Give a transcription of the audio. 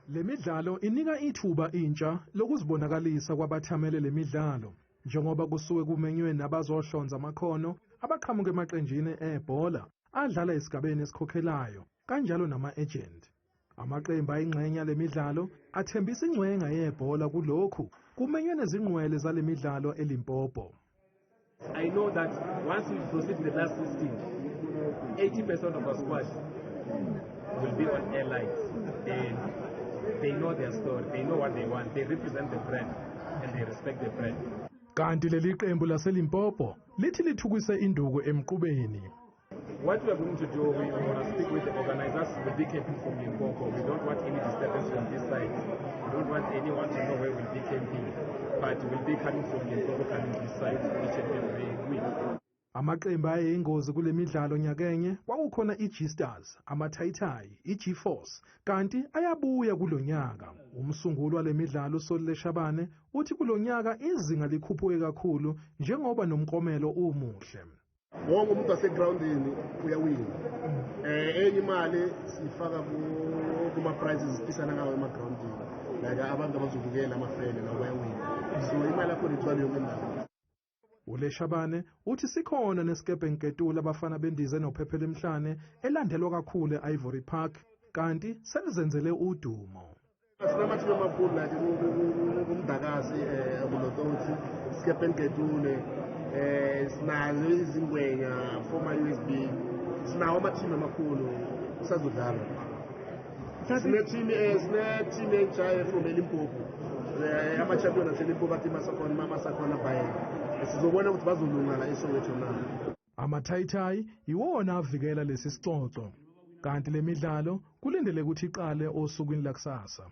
Lemidlalo inika ithuba intsha lokuzibonakalisa kwabathamele lemidlalo njengoba kusuke kumenywe nabazohlonza amakhono abaqhamuka emaqenjini ebhola adlala esigabeni esikhokhelayo kanjalo nama-agent. Amaqembu ayingxenye lemidlalo athembisa ingxenye yebhola kulokhu kumenywe nezinqwele zalemidlalo eLimpopo. I know that once we proceed to the last 16, 80% of our squad will be on airlines. They know their story, they know what they want, they represent the brand and they respect the brand. Kanti leli qembu laseLimpopo lithi lithukise induku emqubeni. What we are going to do, we want to speak with the organizers who will be camping from Limpopo. We don't want any disturbance from this side. We don't want anyone to know where we'll be camping. But we'll be coming from Limpopo, coming this side each and every week. Amaqembu ayingozi kule midlalo nyakenye kwakukhona i-G-Stars, amaThaithayi, i-G-Force, kanti ayabuya kulonyaka. Umsunguli wale midlalo uSolile Shabane uthi kulonyaka izinga likhuphuke kakhulu njengoba nomklomelo umuhle. Wonke umuntu wasegroundini uyawina. Enye imali sifaka kuma prizes siphisana ngawo emagroundini. Like abantu abazobukela amafele nabo bayawina. So imali yakho ithwala yonke indawo. uLeshabane uthi sikhona nesikebenketula abafana bendize nophephela emhlane elandelwa kakhulu eIvory Park kanti selizenzele udumo. Sinamathi amakhulu la kumdakazi abulothothi sikebenketule sinazo izingxenye former USB sinawo amathimba amakhulu usazodlala. Sine-team entsha from Limpopo. Ama-champion aseLimpopo athi masakhona mama sakhona baye. Sizobona ukuthi bazolunga la eSoweto na. AmaThaithayi iwona avikela lesi sixoxo kanti lemidlalo kulindele ukuthi iqale osukwini lakusasa.